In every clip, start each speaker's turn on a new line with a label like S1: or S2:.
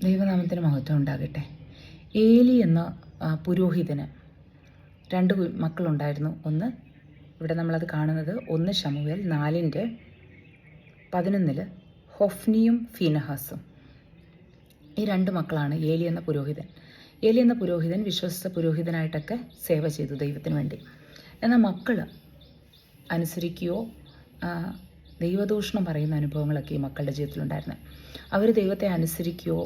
S1: ദൈവനാമത്തിന് മഹത്വം ഉണ്ടാകട്ടെ. ഏലി എന്ന പുരോഹിതന് 2 മക്കളുണ്ടായിരുന്നു. ഇവിടെ നമ്മളത് കാണുന്നത് 1 ശമൂവേൽ 4:11 ഹൊഫ്നിയും ഫീനഹാസും. ഈ 2 മക്കളാണ് ഏലി എന്ന പുരോഹിതൻ. ഏലി എന്ന പുരോഹിതൻ വിശ്വസ്ത പുരോഹിതനായിട്ടൊക്കെ സേവ ചെയ്തു ദൈവത്തിന് വേണ്ടി. എന്നാൽ മക്കൾ അനുസരിക്കുകയോ ദൈവദൂഷണം പറയുന്ന അനുഭവങ്ങളൊക്കെ ഈ മക്കളുടെ ജീവിതത്തിലുണ്ടായിരുന്നു. അവർ ദൈവത്തെ അനുസരിക്കുകയോ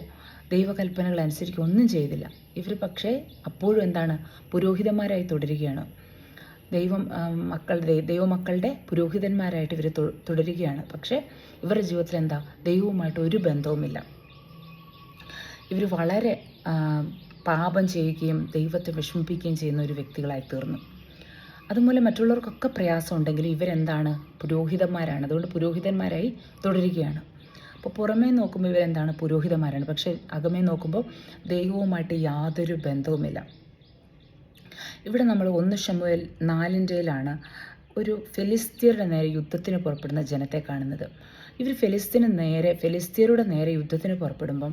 S1: ദൈവകൽപ്പനകൾ അനുസരിക്കുകയോ ഒന്നും ചെയ്തില്ല. ഇവർ പക്ഷേ അപ്പോഴും എന്താണ്, പുരോഹിതന്മാരായി തുടരുകയാണ്. ദൈവമക്കളുടെ പുരോഹിതന്മാരായിട്ട് ഇവർ തുടരുകയാണ്. പക്ഷേ ഇവരുടെ ജീവിതത്തിൽ എന്താ, ദൈവവുമായിട്ട് ഒരു ബന്ധവുമില്ല. ഇവർ വളരെ പാപം ചെയ്യുകയും ദൈവത്തെ വിഷമിപ്പിക്കുകയും ചെയ്യുന്ന ഒരു വ്യക്തികളായി തീർന്നു. അതുമൂലം മറ്റുള്ളവർക്കൊക്കെ പ്രയാസം ഉണ്ടെങ്കിലും ഇവരെന്താണ്, പുരോഹിതന്മാരാണ്. അതുകൊണ്ട് പുരോഹിതന്മാരായി തുടരുകയാണ്. അപ്പോൾ പുറമേ നോക്കുമ്പോൾ ഇവരെന്താണ്, പുരോഹിതന്മാരാണ്. പക്ഷേ അകമേ നോക്കുമ്പോൾ ദൈവവുമായിട്ട് യാതൊരു ബന്ധവുമില്ല. ഇവിടെ നമ്മൾ 1 ശമൂവേൽ 4:ലാണ് ഒരു ഫെലിസ്ത്യരുടെ നേരെ യുദ്ധത്തിന് പുറപ്പെടുന്ന ജനത്തെ കാണുന്നത്. ഇവർ ഫെലിസ്ത്യരുടെ നേരെ യുദ്ധത്തിന് പുറപ്പെടുമ്പം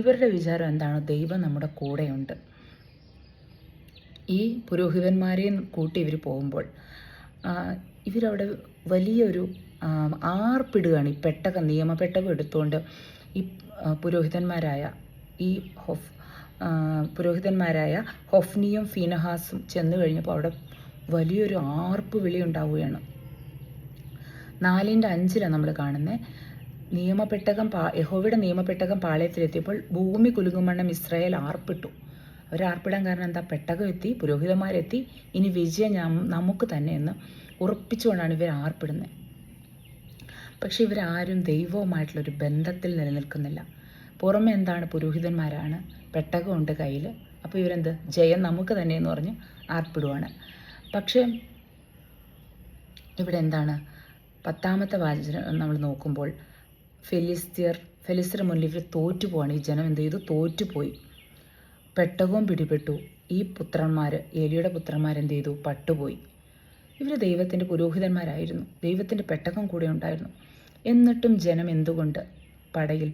S1: ഇവരുടെ വിചാരം എന്താണ്, ദൈവം നമ്മുടെ കൂടെയുണ്ട്. ഈ പുരോഹിതന്മാരെയും കൂട്ടി ഇവർ പോകുമ്പോൾ ഇവരവിടെ വലിയൊരു ആർപ്പിടുകയാണ്. ഈ നിയമപ്പെട്ടകം എടുത്തുകൊണ്ട് ഈ പുരോഹിതന്മാരായ ഹൊഫ്നിയും ഫീനഹാസും ചെന്ന് കഴിഞ്ഞപ്പോൾ അവിടെ വലിയൊരു ആർപ്പ് വിളി ഉണ്ടാവുകയാണ്. 4:5 നമ്മൾ കാണുന്നത്, യഹോവയുടെ നിയമപ്പെട്ടകം പാളയത്തിലെത്തിയപ്പോൾ ഭൂമി കുലുങ്ങുമണ്ണം ഇസ്രായേൽ ആർപ്പിട്ടു. അവർ ആർപ്പിടാൻ കാരണം എന്താ, പെട്ടകം എത്തി, പുരോഹിതന്മാരെത്തി, ഇനി വിജയം നമുക്ക് തന്നെ എന്ന് ഉറപ്പിച്ചുകൊണ്ടാണ് ഇവർ ആർപ്പിടുന്നത്. പക്ഷെ ഇവരാരും ദൈവവുമായിട്ടുള്ളൊരു ബന്ധത്തിൽ നിലനിൽക്കുന്നില്ല. പുറമെ എന്താണ്, പുരോഹിതന്മാരാണ്, പെട്ടകമുണ്ട് കയ്യിൽ, അപ്പോൾ ഇവരെന്ത്, ജയം നമുക്ക് തന്നെ എന്ന് പറഞ്ഞ് ആർപ്പിടുവാണ്. പക്ഷേ ഇവിടെ എന്താണ്, 10ാമത്തെ വാചനം നമ്മൾ നോക്കുമ്പോൾ ഫെലിസ്ത്യരുടെ മുന്നിൽ ഇവർ തോറ്റുപോവാണ്. ഈ ജനം എന്ത് ചെയ്തു, തോറ്റുപോയി. പെട്ടകവും പിടിപെട്ടു. ഈ ഏലിയുടെ പുത്രന്മാരെന്ത് ചെയ്തു, പട്ടുപോയി. ഇവർ ദൈവത്തിൻ്റെ പുരോഹിതന്മാരായിരുന്നു. ദൈവത്തിൻ്റെ പെട്ടകം കൂടെ ഉണ്ടായിരുന്നു. എന്നിട്ടും ജനം എന്തുകൊണ്ട് പടയിൽ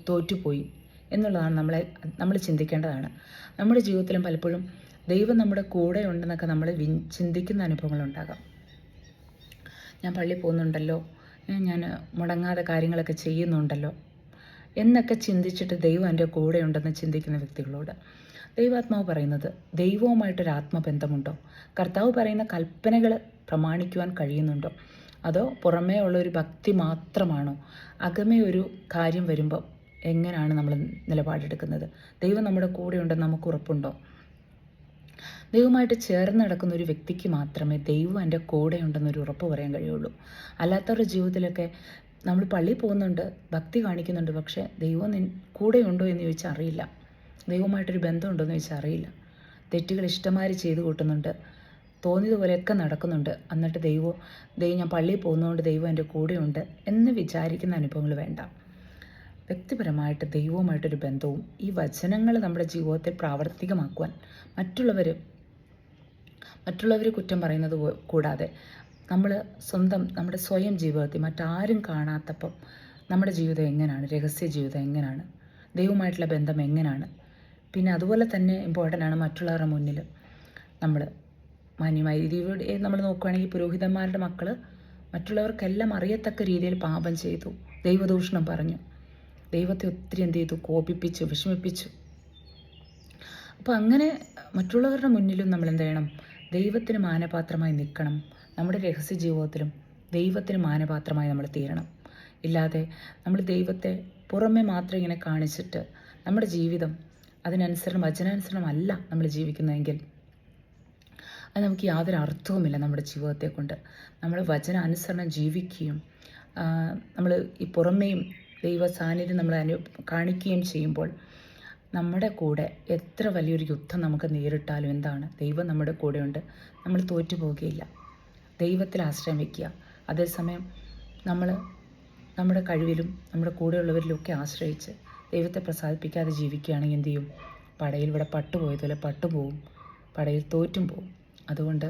S1: തോറ്റുപോയി എന്നുള്ളതാണ് നമ്മൾ ചിന്തിക്കേണ്ടതാണ്. നമ്മുടെ ജീവിതത്തിലും പലപ്പോഴും ദൈവം നമ്മുടെ കൂടെ ഉണ്ടെന്നൊക്കെ നമ്മൾ ചിന്തിക്കുന്ന അനുഭവങ്ങളുണ്ടാകാം. ഞാൻ പള്ളിയിൽ പോകുന്നുണ്ടല്ലോ, ഞാൻ മുടങ്ങാതെ കാര്യങ്ങളൊക്കെ ചെയ്യുന്നുണ്ടല്ലോ എന്നൊക്കെ ചിന്തിച്ചിട്ട് ദൈവം എൻ്റെ കൂടെ ഉണ്ടെന്ന് ചിന്തിക്കുന്ന വ്യക്തികളോട് ദൈവാത്മാവ് പറയുന്നത്, ദൈവവുമായിട്ടൊരു ആത്മബന്ധമുണ്ടോ? കർത്താവ് പറയുന്ന കൽപ്പനകൾ പ്രമാണിക്കുവാൻ കഴിയുന്നുണ്ടോ? അതോ പുറമേ ഉള്ളൊരു ഭക്തി മാത്രമാണോ? അകമേ ഒരു കാര്യം വരുമ്പോൾ എങ്ങനെയാണ് നമ്മൾ നിലപാടെടുക്കുന്നത്? ദൈവം നമ്മുടെ കൂടെ ഉണ്ടെന്ന് നമുക്ക് ഉറപ്പുണ്ടോ? ദൈവമായിട്ട് ചേർന്ന് നടക്കുന്ന ഒരു വ്യക്തിക്ക് മാത്രമേ ദൈവം എൻ്റെ കൂടെ ഉണ്ടെന്നൊരു ഉറപ്പ് പറയാൻ കഴിയുള്ളൂ. അല്ലാത്തവരുടെ ജീവിതത്തിലൊക്കെ നമ്മൾ പള്ളിയിൽ പോകുന്നുണ്ട്, ഭക്തി കാണിക്കുന്നുണ്ട്, പക്ഷേ ദൈവം കൂടെ ഉണ്ടോ എന്ന് ചോദിച്ചാൽ അറിയില്ല. ദൈവമായിട്ടൊരു ബന്ധമുണ്ടോ എന്ന് ചോദിച്ചാൽ അറിയില്ല. തെറ്റുകൾ ഇഷ്ടമാതിരി ചെയ്ത് കൂട്ടുന്നുണ്ട്, തോന്നിയതുപോലെയൊക്കെ നടക്കുന്നുണ്ട്. എന്നിട്ട് ദൈവം ഞാൻ പള്ളിയിൽ പോകുന്നതുകൊണ്ട് ദൈവം എൻ്റെ കൂടെയുണ്ട് എന്ന് വിചാരിക്കുന്ന അനുഭവങ്ങൾ വേണ്ട. വ്യക്തിപരമായിട്ട് ദൈവവുമായിട്ടൊരു ബന്ധവും ഈ വചനങ്ങൾ നമ്മുടെ ജീവിതത്തിൽ പ്രാവർത്തികമാക്കുവാൻ മറ്റുള്ളവർ കുറ്റം പറയുന്നത് കൂടാതെ നമ്മുടെ സ്വയം ജീവിതത്തിൽ മറ്റാരും കാണാത്തപ്പം നമ്മുടെ ജീവിതം എങ്ങനെയാണ്, രഹസ്യ ജീവിതം എങ്ങനെയാണ്, ദൈവവുമായിട്ടുള്ള ബന്ധം എങ്ങനെയാണ്. പിന്നെ അതുപോലെ തന്നെ ഇമ്പോർട്ടൻ്റ് ആണ് മറ്റുള്ളവരുടെ മുന്നിൽ നമ്മൾ മാന്യമായ രീതിയിലൂടെ നമ്മൾ നോക്കുകയാണെങ്കിൽ പുരോഹിതന്മാരുടെ മക്കൾ മറ്റുള്ളവർക്കെല്ലാം അറിയത്തക്ക രീതിയിൽ പാപം ചെയ്തു, ദൈവദൂഷണം പറഞ്ഞു, ദൈവത്തെ ഒത്തിരി എന്ത് ചെയ്തു, കോപിപ്പിച്ചു, വിഷമിപ്പിച്ചു. അപ്പോൾ അങ്ങനെ മറ്റുള്ളവരുടെ മുന്നിലും നമ്മൾ എന്ത് ചെയ്യണം, ദൈവത്തിന് മാനപാത്രമായി നിൽക്കണം. നമ്മുടെ രഹസ്യ ജീവിതത്തിലും ദൈവത്തിന് മാനപാത്രമായി നമ്മൾ തീരണം. ഇല്ലാതെ നമ്മൾ ദൈവത്തെ പുറമെ മാത്രം ഇങ്ങനെ കാണിച്ചിട്ട് നമ്മുടെ ജീവിതം വചനാനുസരണമല്ല നമ്മൾ ജീവിക്കുന്നതെങ്കിൽ അത് നമുക്ക് യാതൊരു അർത്ഥവുമില്ല. നമ്മുടെ ജീവിതത്തെ കൊണ്ട് നമ്മൾ വചനാനുസരണം ജീവിക്കുകയും നമ്മൾ ഈ പുറമേയും ദൈവ സാന്നിധ്യം നമ്മൾ കാണിക്കുകയും ചെയ്യുമ്പോൾ നമ്മുടെ കൂടെ എത്ര വലിയൊരു യുദ്ധം നമുക്ക് നേരിട്ടാലും എന്താണ്, ദൈവം നമ്മുടെ കൂടെയുണ്ട്, നമ്മൾ തോറ്റു പോകുകയില്ല. ദൈവത്തിൽ ആശ്രയം വയ്ക്കുക. അതേസമയം നമ്മൾ നമ്മുടെ കഴിവിലും നമ്മുടെ കൂടെയുള്ളവരിലുമൊക്കെ ആശ്രയിച്ച് ദൈവത്തെ പ്രസാദിപ്പിക്കാതെ ജീവിക്കുകയാണെങ്കിൽ എന്ത് ചെയ്യും, പടയിൽ ഇവിടെ പട്ടുപോയതുപോലെ പട്ടുപോകും, പടയിൽ തോറ്റും പോവും. അതുകൊണ്ട്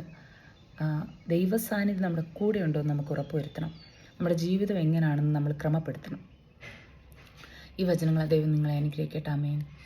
S1: ദൈവസാന്നിധ്യം നമ്മുടെ കൂടെ ഉണ്ടോ എന്ന് നമുക്ക് ഉറപ്പുവരുത്തണം. നമ്മുടെ ജീവിതം എങ്ങനെയാണെന്ന് നമ്മൾ ക്രമപ്പെടുത്തണം. ഈ വചനങ്ങൾ ദൈവം നിങ്ങളെ അനുഗ്രഹിക്കട്ടെ. ആമേൻ.